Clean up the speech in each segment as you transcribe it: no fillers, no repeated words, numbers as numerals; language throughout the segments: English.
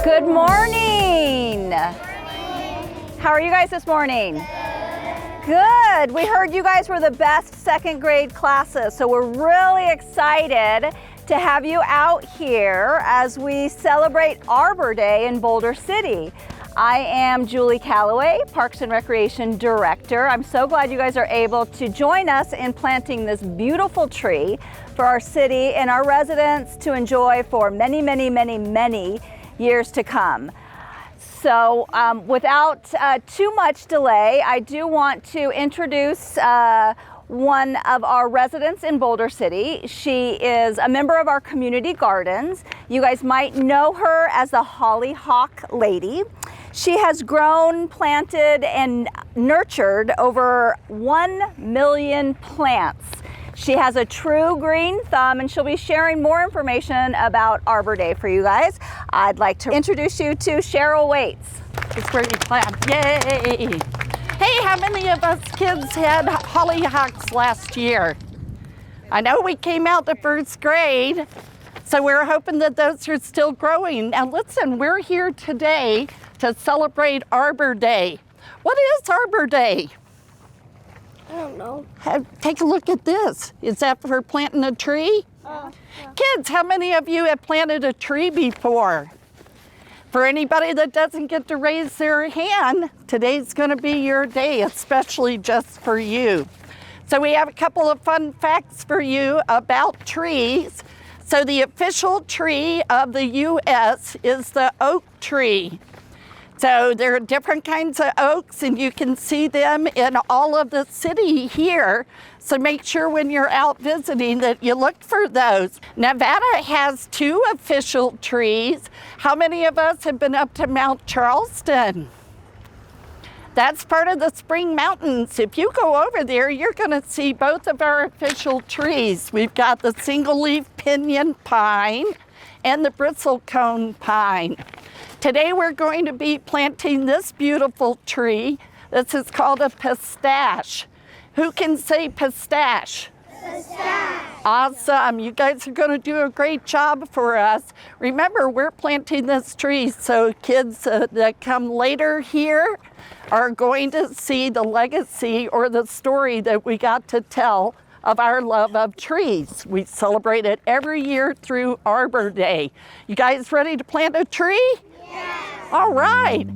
Good morning. How are you guys this morning? Good. We heard you guys were the best second grade classes, so we're really excited to have you out here as we celebrate Arbor Day in Boulder City. I am Julie Calloway, Parks and Recreation Director. I'm so glad you guys are able to join us in planting this beautiful tree for our city and our residents to enjoy for many, many, many, many years to come. So without too much delay, I do want to introduce one of our residents in Boulder City. She is a member of our community gardens. You guys might know her as the Hollyhock Lady. She has grown, planted, and nurtured over 1 million plants. She has a true green thumb, and she'll be sharing more information about Arbor Day for you guys. I'd like to introduce you to Cheryl Waits. It's where you plant. Yay! Hey, how many of us kids had hollyhocks last year? I know we came out to first grade, so we're hoping that those are still growing. Now listen, we're here today to celebrate Arbor Day. What is Arbor Day? I don't know. Take a look at this. Is that for planting a tree? Yeah. Kids, how many of you have planted a tree before? For anybody that doesn't get to raise their hand, today's going to be your day, especially just for you. So we have a couple of fun facts for you about trees. So the official tree of the U.S. is the oak tree. So there are different kinds of oaks, and you can see them in all of the city here. So make sure when you're out visiting that you look for those. Nevada has 2 official trees. How many of us have been up to Mount Charleston? That's part of the Spring Mountains. If you go over there, you're gonna see both of our official trees. We've got the single-leaf pinyon pine and the bristlecone pine. Today we're going to be planting this beautiful tree. This is called a pistache. Who can say pistache? Pistache. Awesome. You guys are going to do a great job for us. Remember, we're planting this tree so kids that come later here are going to see the legacy or the story that we got to tell of our love of trees. We celebrate it every year through Arbor Day. You guys ready to plant a tree? Yes. All right.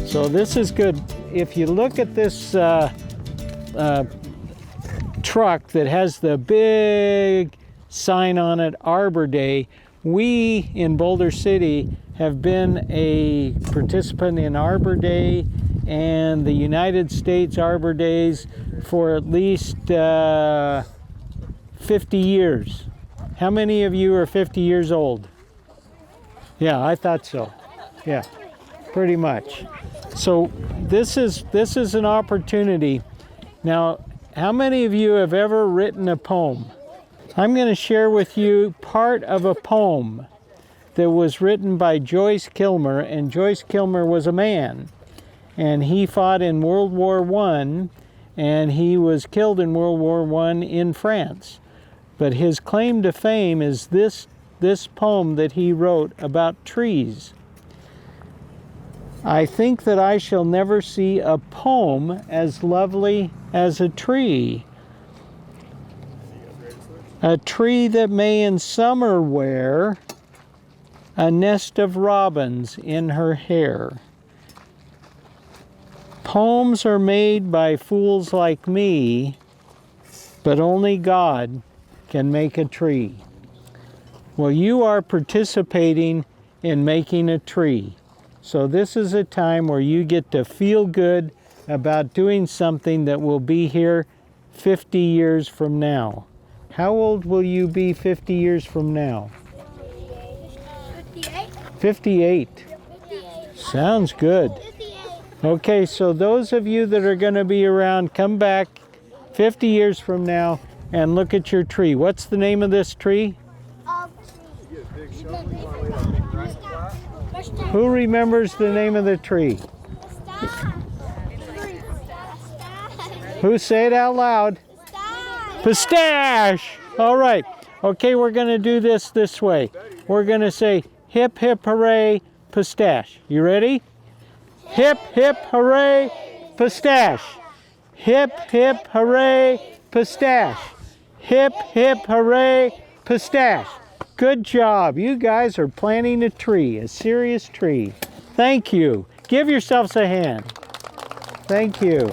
So this is good. If you look at this truck that has the big sign on it, Arbor Day, we in Boulder City have been a participant in Arbor Day and the United States Arbor Days for at least 50 years. How many of you are 50 years old? Yeah, I thought so. Yeah, pretty much. So this is an opportunity. Now, how many of you have ever written a poem? I'm going to share with you part of a poem that was written by Joyce Kilmer, and Joyce Kilmer was a man, and he fought in World War I, and he was killed in World War I in France. But his claim to fame is this poem that he wrote about trees. I think that I shall never see a poem as lovely as a tree. A tree that may in summer wear a nest of robins in her hair. Poems are made by fools like me, but only God can make a tree. Well, you are participating in making a tree. So this is a time where you get to feel good about doing something that will be here 50 years from now. How old will you be 50 years from now? 58. 58. 58. Sounds good. 58. Okay, so those of you that are going to be around, come back 50 years from now and look at your tree. What's the name of this tree? Who remembers the name of the tree? Who? Say it out loud. Pistache. All right. Okay, we're going to do this way. We're going to say hip, hip, hooray, pistache. You ready? Hip, hip, hooray, pistache. Hip, hip, hooray, pistache. Hip, hip, hooray, pistache. Good job. You guys are planting a tree, a serious tree. Thank you. Give yourselves a hand. Thank you.